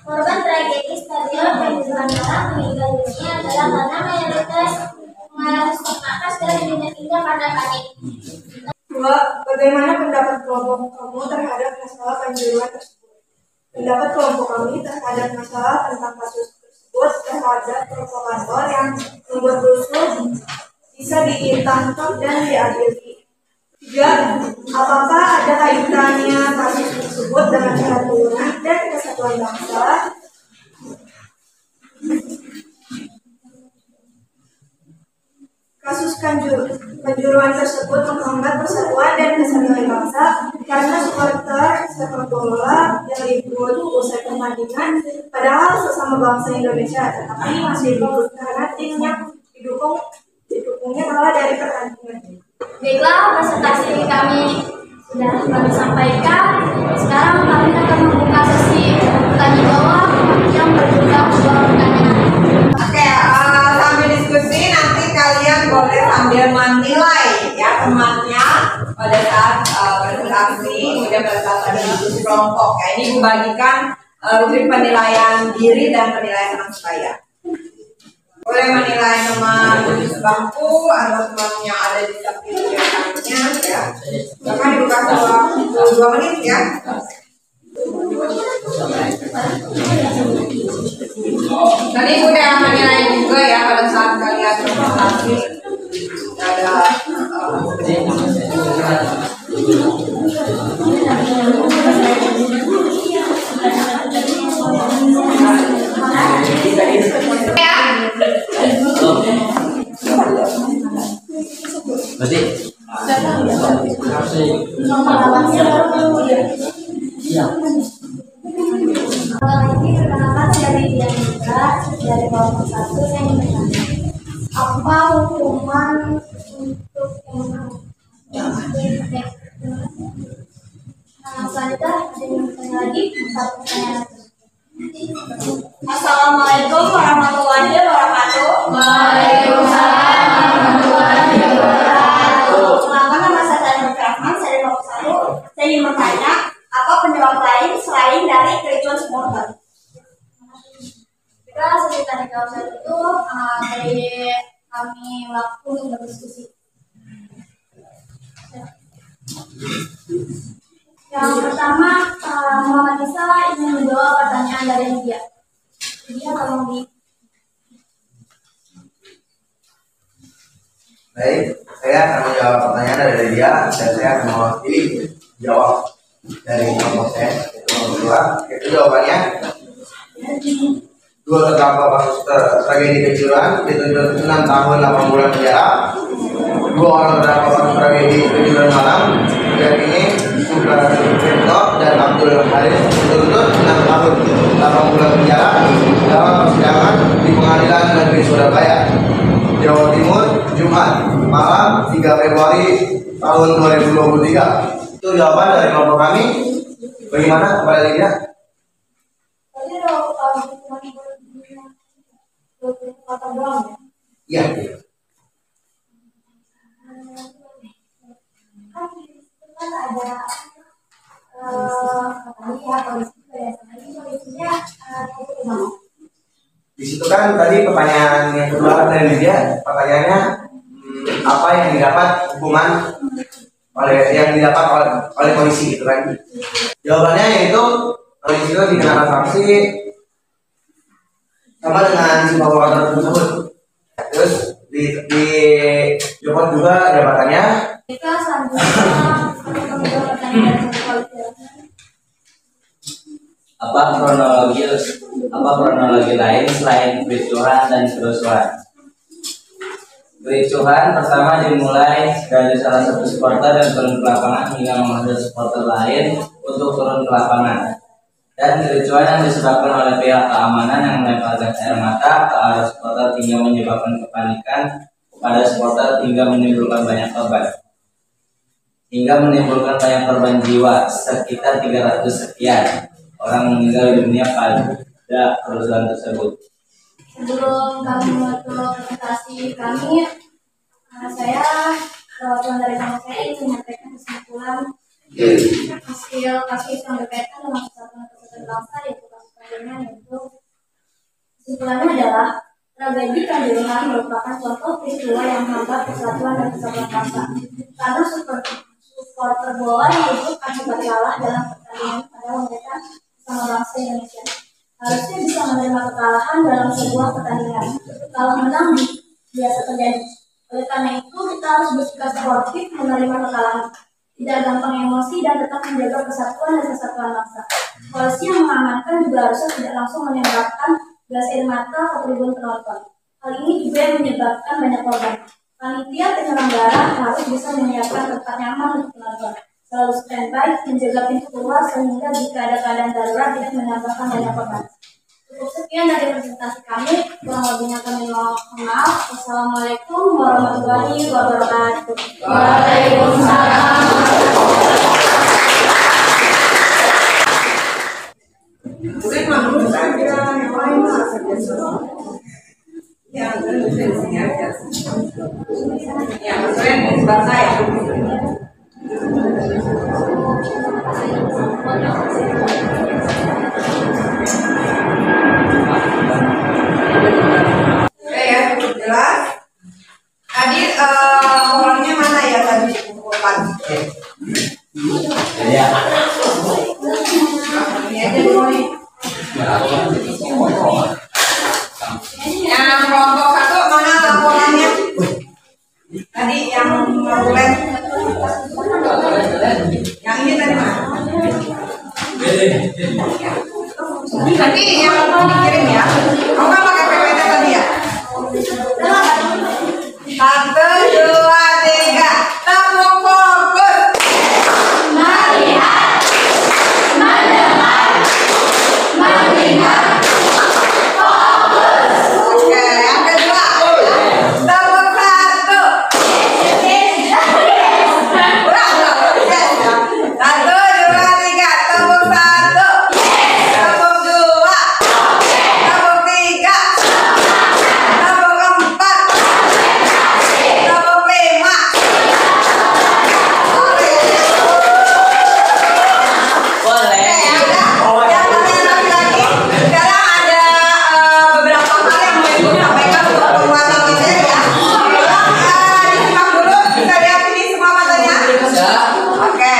Korban tragedi Stadion Kanjuruhan Malang meninggal dunia adalah karena mayoritas mengalami stok napas dan pindah-pindah karena panik. Bagaimana pendapat kelompok kamu terhadap masalah Kanjuruhan tersebut? Pendapat kelompok kami terhadap masalah tentang kasus tersebut terhadap provokator yang membuat rusuh bisa ditangkap dan diadili. 3. Apakah ada kaitannya kasus tersebut dengan peraturan dan kesatuan bangsa? Kasus Kanjuruhan tersebut menghambat persatuan dan kesatuan bangsa karena supporter sepak bola yang ribut usai pertandingan, padahal sesama bangsa Indonesia, tetapi masih ribut karena tim yang didukungnya kalah dari pertandingan. Baiklah, presentasi kami sudah kami sampaikan. Sekarang kami akan membuka sesi tanya jawab yang berjumlah 2 pertanyaan. Oke, sambil diskusi nanti kalian boleh sambil menilai ya temannya pada saat presentasi, kemudian pada saat ada diskusi kelompok. Ya, ini membagikan rubrik penilaian diri dan penilaian teman saya. Boleh menilai teman sebangku atau teman yang ada di samping rekannya ya. Bahkan dibuka 2 menit ya. Tadi udah menilai juga ya pada saat kalian presentasi. Ada berarti Ini perkenalkan dari dia juga dari kelompok 1 saya ingin bertanya, apa hukuman untuk yang selanjutnya dengan lagi 1 pertanyaan. Assalamualaikum warahmatullahi wabarakatuh. Waalaikumsalam warahmatullahi wabarakatuh. Nama saya Tani Rahman, saya dari kelompok 1. Saya ingin bertanya, apa penyebab lain selain dari kericuan supporter? Kita sesi tanya jawab saat itu dari kami waktu untuk berdiskusi. Yang pertama, Muhammad Isa ingin menjawab pertanyaan dari Lydia. Lydia, tolong di. Baik, saya akan menjawab pertanyaan dari dia dan saya akan mewakili jawab dari kelompok saya, yaitu kelompok 2. Itu jawabannya 2 terdakwa kasus tragedi Kanjuruhan dituntut 6 tahun 8 bulan penjara. 2 orang terdakwa kasus tragedi Kanjuruhan Malang, yakni Subhan Firto dan Abdul Haris dituntut 6 tahun 8 bulan penjara dalam persidangan di Pengadilan Negeri Surabaya, Jawa Timur, Jumat malam 3 Februari tahun 2023. Itu jawaban dari kelompok kami. Bagaimana kepada Lydia? Tadi Foto doang Iya. ya? Kan ada Di situ kan tadi pertanyaan yang kedua kan dari dia, pertanyaannya apa yang didapat hukuman yang didapat oleh polisi gitu kan? Jawabannya yaitu polisi itu dikenakan sanksi sama dengan si pembuatan tersebut. Terus di Joko juga jabatannya. Jika selanjutnya pertanyaan Apa kronologi lain selain kericuhan dan kerusuhan? Kericuhan pertama dimulai dari salah satu supporter yang turun ke lapangan hingga menghajar supporter lain untuk turun ke lapangan. Dan kericuhan yang disebabkan oleh pihak keamanan yang melemparkan air mata ke arah supporter hingga menyebabkan kepanikan kepada supporter hingga menimbulkan banyak korban jiwa sekitar 300 sekian. Orang meninggal dunia pada kerusuhan tersebut. Sebelum kami menutup presentasi kami, saya perwakilan dari kampus saya ingin menyampaikan kesimpulan kasus yang berkaitan dengan kesatuan bangsa yaitu kasus Kanjuruhan, yaitu kesimpulannya adalah tragedi Kanjuruhan merupakan contoh peristiwa yang menghambat persatuan dan kesatuan bangsa karena supporter bola yang hidup akibat kalah dalam pertandingan padahal mereka sama bangsa Indonesia harusnya bisa menerima kekalahan dalam sebuah pertandingan. Kalau menang biasa terjadi. Oleh karena itu kita harus bersikap sportif menerima kekalahan, tidak gampang emosi dan tetap menjaga persatuan dan kesatuan bangsa. Polisi yang mengamankan juga harusnya tidak langsung menembakkan gas air mata ke tribun penonton. Hal ini juga yang menyebabkan banyak korban. Panitia penyelenggara harus bisa menyiapkan tempat nyaman untuk penonton, selalu standby, menjaga pintu keluar sehingga jika ada keadaan darurat tidak menambahkan banyak korban. Cukup sekian dari presentasi kami. Kurang lebihnya kami mohon maaf. Wassalamualaikum warahmatullahi wabarakatuh. Waalaikumsalam. Jelas? Tadi orangnya mana ya tadi kumpulan? Ya. Ini aja dulu nih. Yang kelompok satu mana laporannya? Tadi yang bulan. Yang ini tadi mana? Nanti yang dikirim ya. Kamu kan pakai PPT tadi ya? 1, 2, 3, tepuk fokus. Melihat, mendengar, mendengar, fokus. Oke, yang kedua. Tepuk 1. Berapa? 1, 2, 3, tepuk 1. Tepuk 2. Tepuk 3. Tepuk 4. Tepuk 5. Oke. Boleh. Yang pertanyaan lagi. Sekarang ada beberapa hal yang mau Ibu sampaikan untuk penguatan materi ya. Disimak dulu, bisa lihat ini semua matanya? Oke,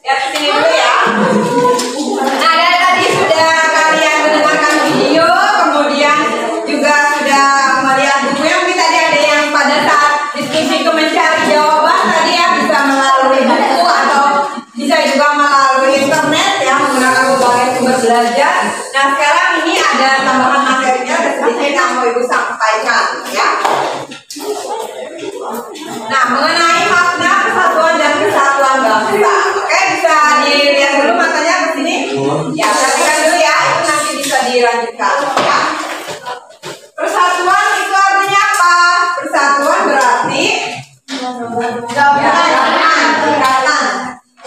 lihat sini dulu ya. Nah, dari tadi sudah kalian mendengarkan video, kemudian juga sudah melihat bukunya. Mungkin tadi ada yang pada saat diskusi itu mencari jawaban tadi ya, bisa melalui buku atau bisa juga melalui internet ya, menggunakan berbagai sumber belajar. Nah, sekarang ini ada tambahan materinya, ada sedikit yang mau Ibu sampaikan ya. Nah, mengenai makna persatuan dan kesatuan bangsa. Oke, bisa dilihat dulu matanya ke sini. Ya, perhatikan dulu ya, itu nanti bisa dilanjutkan ya. Persatuan itu artinya apa? Persatuan berarti gabungan, ikatan,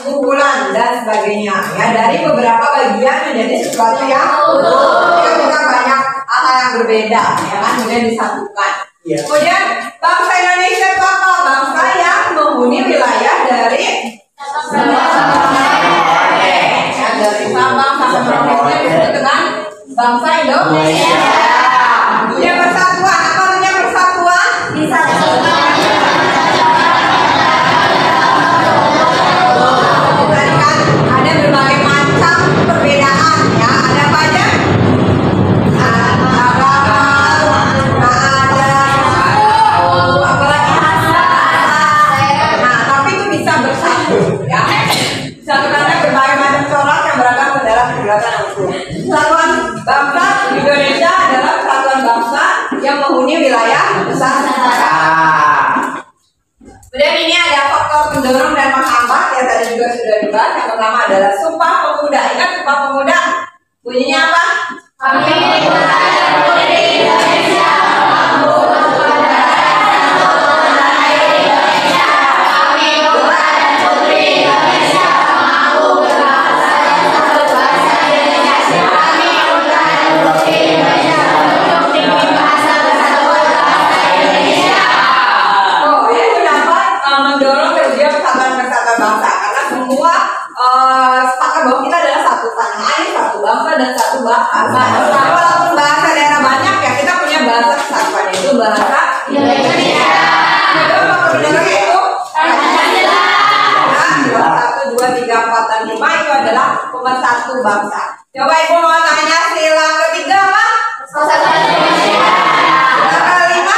kumpulan dan sebagainya ya, dari beberapa bagian menjadi sesuatu yang utuh. Ya, kita berbeda, ya kan, kemudian disatukan. Kemudian bangsa Indonesia itu apa? Bangsa yang menghuni wilayah dari dari Sabang sampai Merauke disebut dengan bangsa Indonesia. Kemudian persatuan, apa artinya persatuan? Disatukan. Ada berbagai macam perbedaan, ya. Ada apa aja? Tapi itu bisa bersatu, ya. Satu karena berbagai macam corak yang beragam dalam pergerakan hukum. Persatuan bangsa Indonesia adalah persatuan bangsa yang menghuni wilayah Nusantara. Kemudian ini ada faktor pendorong dan menghambat yang tadi juga sudah dibahas. Yang pertama adalah Sumpah Pemuda. Ingat Sumpah Pemuda? Bunyinya apa? Kami Putri Indonesia mampu waspada Indonesia. Kami Putra dan Putri Indonesia mampu berbahasa Indonesia. Kami Putra dan Putri Indonesia untuk tinggi bahasa persatuan bangsa Indonesia. Oh, ini dapat mendorong terjadinya persatuan bangsa karena semua sepakat bahwa kita adalah satu tanah air, satu bangsa dan satu bahasa. Walaupun bahasa daerah banyak, ya kita punya bahasa kesatuan, yaitu bahasa Indonesia. Kedua faktor pendorongnya itu Pancasila. 1, 2, 3, 4, dan 5 itu adalah pemersatu bangsa. Coba Ibu mau tanya sila ketiga apa? Persatuan Indonesia. Sila kelima?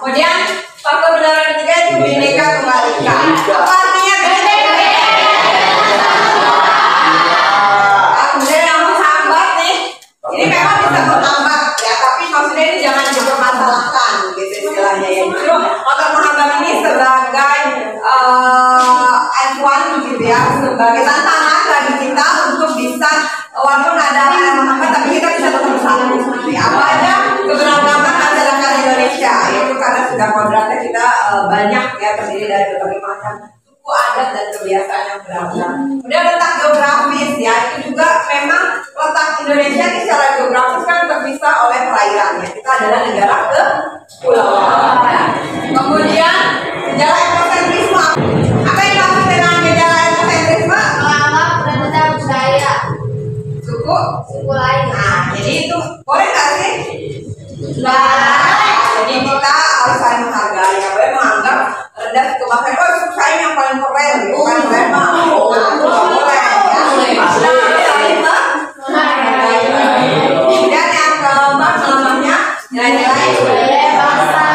Kemudian faktor pendorong ketiga itu Bhinneka Tunggal Ika. Apa artinya Bhinneka? Kemudian yang menghambat nih, ini memang bisa menghambat, ya, tapi maksudnya ini jangan dipermasalahkan, gitu istilahnya, ya. Justru faktor menghambat ini sebagai acuan, gitu ya, sebagai tantangan bagi kita untuk bisa, walaupun ada hal yang menghambat, tapi kita bisa tetap bersatu. Apa aja keberagaman masyarakat Indonesia, yaitu karena sudah kodratnya kita banyak, ya, terdiri dari berbagai macam suku, adat, dan kebiasaan yang beragam. Kemudian letak geografis, ya, itu juga memang letak Indonesia ini secara geografis kan terpisah oleh perairan, ya. Kita adalah negara kepulauan, ya. Kemudian gejala etnosentrisme. Apa yang dimaksud dengan gejala etnosentrisme? Menganggap berbeda budaya Suku lain. Nah, jadi itu boleh nggak sih? Jadi kita harus saling menghargai, ya, boleh menganggap rendah suku bangsa. Oh, suku saya yang paling keren, bukan keren mah. Boleh, ya. Kemudian yang keempat namanya nilai-nilai budaya bangsa.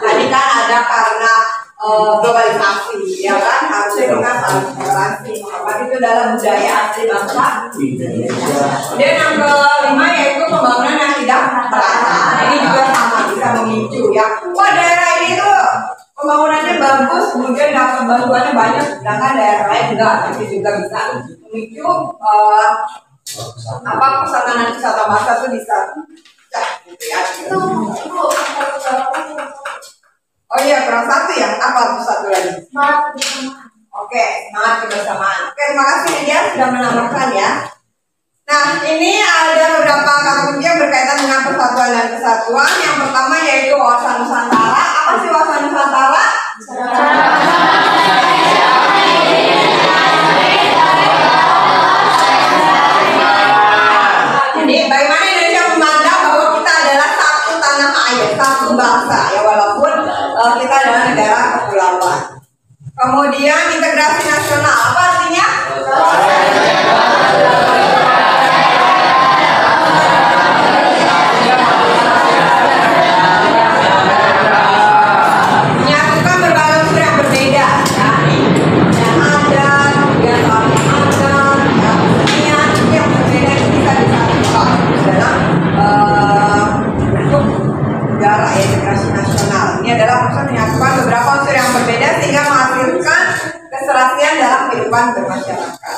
Tadi kan ada karena globalisasi, ya kan, harusnya kita saling toleransi. Apa itu dalam budaya asli bangsa Indonesia. Kemudian yang kelima yaitu pembangunan yang tidak merata. Ini juga sama bisa memicu, ya. Wah, daerah ini tuh pembangunannya bagus, kemudian dapat bantuannya banyak, sedangkan daerah lain enggak. Tapi juga bisa memicu persatuan wisata bangsa itu bisa, gitu ya. Oh iya, kurang satu ya. Apa satu lagi? Oke, semangat kebersamaan. Oke, terima kasih Lydia sudah menambahkan, ya. Nah, ini ada beberapa kata kunci yang berkaitan dengan persatuan dan kesatuan. Yang pertama yaitu wawasan Nusantara. Apa sih wawasan Nusantara? Jadi, bagaimana Indonesia memandang bahwa kita adalah satu tanah air, satu bangsa, ya, walaupun kita adalah negara kepulauan. Kemudian integrasi nasional, apa artinya? Menyatukan berbagai unsur yang berbeda, ya. Yang ada, kemudian yang berbeda itu bisa disatukan dalam bentuk negara, ya, integrasi nasional. Ini adalah proses menyatukan beberapa unsur yang berbeda sehingga menghasilkan keserasian dalam kehidupan bermasyarakat.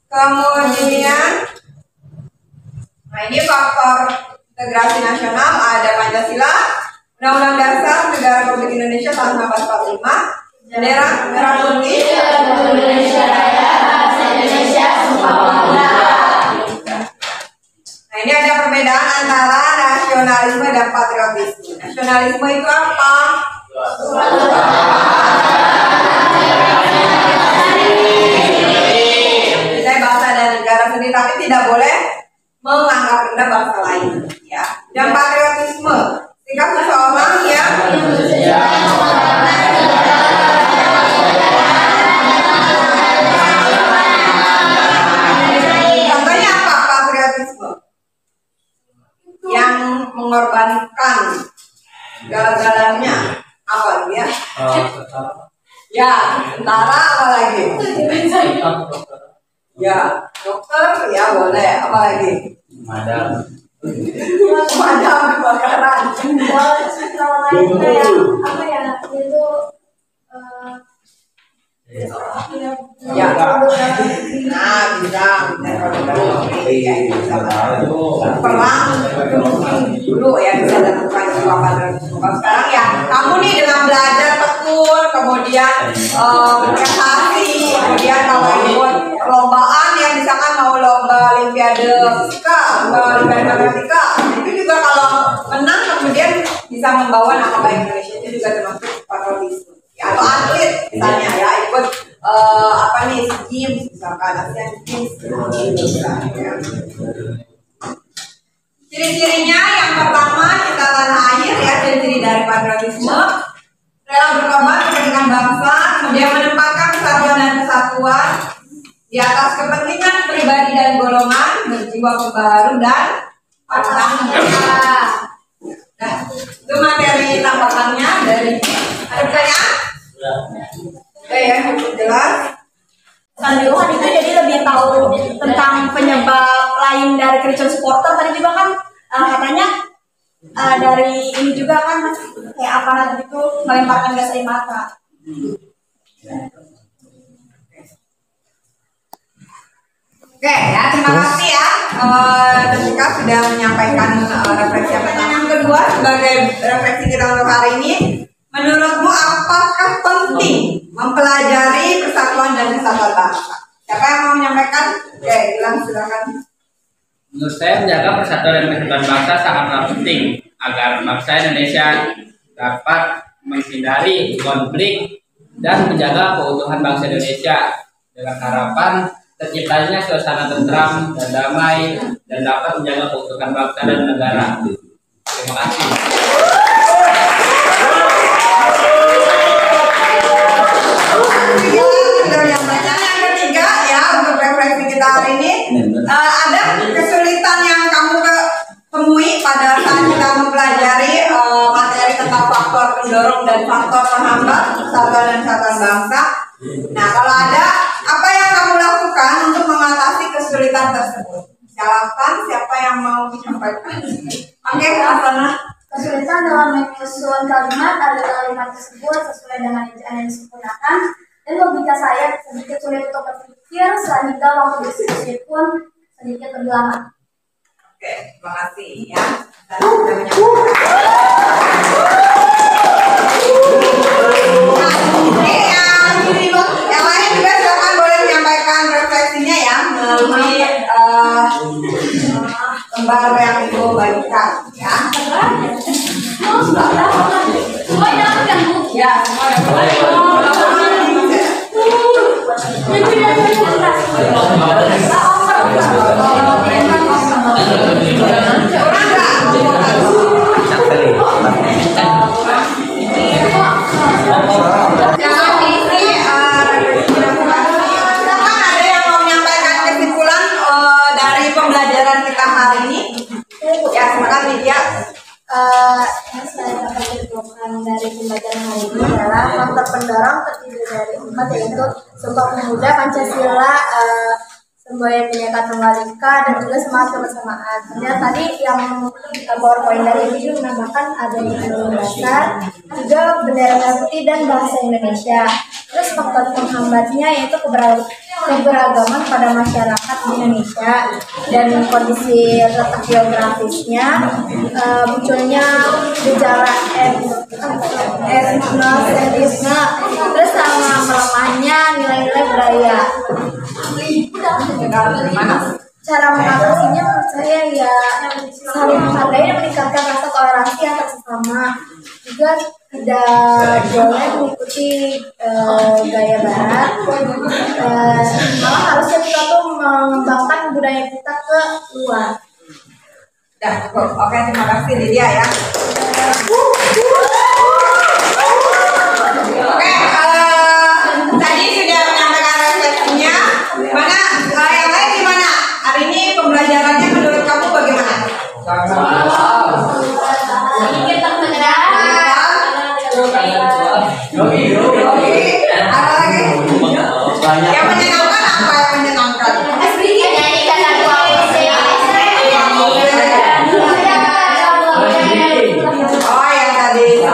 Kemudian, nah ini faktor integrasi nasional, ada Pancasila, Undang-Undang Dasar Negara Republik Indonesia tahun 1945, bendera merah putih, Indonesia Raya. nasionalisme itu apa? Kita bangsa dan negara sendiri, tapi tidak boleh menganggap rendah bangsa lain. Ya. Dan patriotisme, ketika seseorang yang contohnya apa patriotisme? Yang mengorbankan segala-galanya, apa dia? Ya, tentara apa lagi? Ya, dokter ya boleh, apa lagi? Madam. Pemadam kebakaran. Kalau lain kayak apa ya, itu Ya, nah bisa perang dulu ya bisa lakukan jiwa patriotisme. Sekarang ya kamu nih dengan belajar tekun, kemudian prestasi, kemudian kalau ikut perlombaan yang misalkan mau lomba olimpiade fisika, lomba olimpiade matematika, itu juga kalau menang kemudian bisa membawa nama baik Indonesia, itu juga termasuk patriotisme. Ya, atau atlet misalnya ya ikut apa nih games misalkan Asian Games ya. Ciri-cirinya yang pertama cinta tanah air ya, ciri-ciri dari patriotisme rela berkorban kepentingan bangsa, kemudian menempatkan persatuan dan kesatuan di atas kepentingan pribadi dan golongan, berjiwa pembaharu dan pantang menyerah. Nah, itu materi tambahannya dari ada pertanyaan? Oke ya, cukup jelas. Sandiwara itu jadi lebih tahu tentang penyebab lain dari kericuan supporter. Tadi juga kan katanya dari ini juga kan kayak aparat itu melemparkan gas air mata. Oke ya, terima kasih ya. Jessica sudah menyampaikan refleksi yang pertama. Yang kedua, sebagai refleksi kita untuk hari ini, menurutmu apakah penting mempelajari persatuan dan kesatuan bangsa? Siapa yang mau menyampaikan? Oke, Gilang silakan. Menurut saya menjaga persatuan dan kesatuan bangsa sangatlah penting agar bangsa Indonesia dapat menghindari konflik dan menjaga keutuhan bangsa Indonesia dengan harapan terciptanya suasana tentram dan damai dan dapat menjaga keutuhan bangsa dan negara. Terima kasih. Yang ketiga ya untuk refleksi kita hari ini, ada kesulitan yang kamu temui pada saat kita mempelajari materi tentang faktor pendorong dan faktor penghambat persatuan dan kesatuan bangsa. Nah, kalau ada, apa yang kamu lakukan untuk mengatasi kesulitan tersebut? Silakan, siapa yang mau menyampaikan? Oke, Asana. kesulitan dalam menyusun kalimat ada kalimat tersebut sesuai dengan ejaan yang disempurnakan, dan logika saya sedikit sulit untuk berpikir sehingga waktu diskusi pun sedikit lebih lama. Oke, terima kasih ya. Dan sudah menyampaikan. Nah, ini yang lain juga silakan boleh menyampaikan refleksinya ya melalui lembar yang Ibu bagikan ya. Ya, Yang saya dapat simpulkan dari pembelajaran hari ini adalah faktor pendorong terdiri dari 4, yaitu Sumpah Pemuda, Pancasila, Semboyan Bhinneka Tunggal Ika, dan juga semangat kebersamaan. Kemudian tadi yang PowerPoint dari video menambahkan adanya undang dasar, juga bendera merah putih dan bahasa Indonesia. Terus faktor penghambatnya yaitu keberagaman pada masyarakat di Indonesia dan kondisi letak geografisnya, munculnya gejala etnosentrisme, terus sama melemahnya nilai-nilai budaya. Cara mengatasinya menurut saya ya saling menghargai dan meningkatkan rasa toleransi antar sesama, juga tidak boleh mengikuti gaya barat. Malah harusnya kita tuh mengembangkan budaya kita ke luar. Udah cukup. Oke, terima kasih Lydia ya. Oke, tadi sudah menyampaikan refleksinya. Mana yang lain gimana? Hari ini pembelajarannya menurut kamu bagaimana? Ada lagi? Yang menyenangkan apa yang menyenangkan? Oh yang tadi.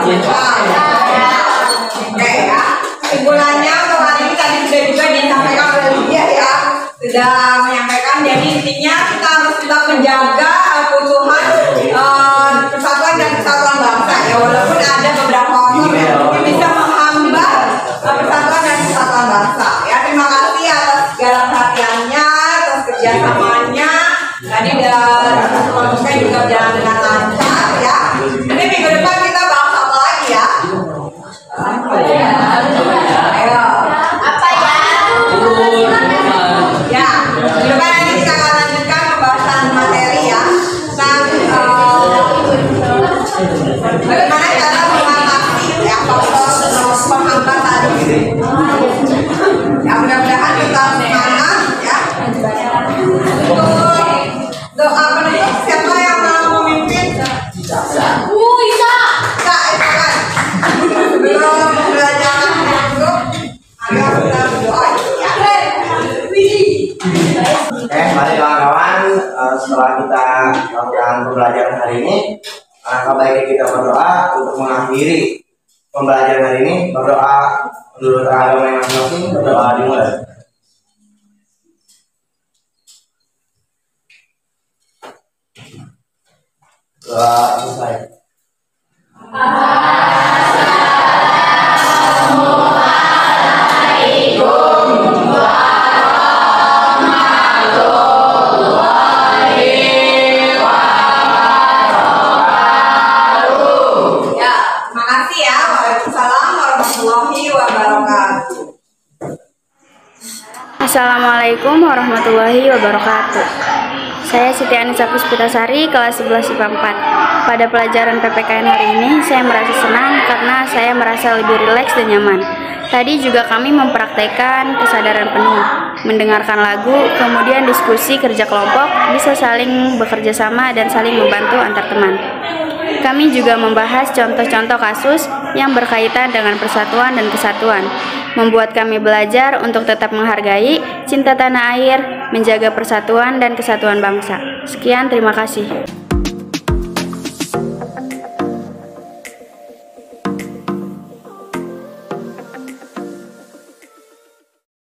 Oke ya. Kesimpulannya untuk hari ini tadi sudah juga disampaikan oleh Lydia ya. Sudah menyampaikan jadi intinya kita harus tetap menjaga keutuhan persatuan dan kesatuan bangsa ya, walaupun ada beberapa faktor yang mungkin bisa menghambat persatuan dan kesatuan bangsa ya. Terima kasih atas segala perhatiannya, atas kerjasamanya. Tadi diskusinya juga berjalan dengan lancar ya. Ini minggu depan kita bahas apa lagi ya? Ayo. Apa ya? Ya, minggu depan nanti kita akan lanjutkan pembahasan materi ya. Bagaimana cara mengatasi ya faktor penghambat tadi. Ya mudah-mudahan kita semangat ya. Untuk doa penutup siapa yang mau memimpin? Isa. Kak, itu kan. Sebelum pembelajaran masuk, ayo kita berdoa ya. Oke, mari kawan-kawan, setelah kita melakukan pembelajaran hari ini, alangkah baiknya kita berdoa untuk mengakhiri pembelajaran hari ini. Berdoa menurut agama yang masing-masing, berdoa dimulai. Doa selesai. Ya, terima kasih ya. Waalaikumsalam warahmatullahi wabarakatuh. Assalamualaikum warahmatullahi wabarakatuh. Saya Siti Anissa Puspitasari, kelas 11 IPA 4. Pada pelajaran PPKN hari ini, saya merasa senang karena saya merasa lebih rileks dan nyaman. Tadi juga kami mempraktekkan kesadaran penuh, mendengarkan lagu, kemudian diskusi kerja kelompok, bisa saling bekerja sama dan saling membantu antar teman. Kami juga membahas contoh-contoh kasus yang berkaitan dengan persatuan dan kesatuan, membuat kami belajar untuk tetap menghargai, cinta tanah air, menjaga persatuan dan kesatuan bangsa. Sekian, terima kasih.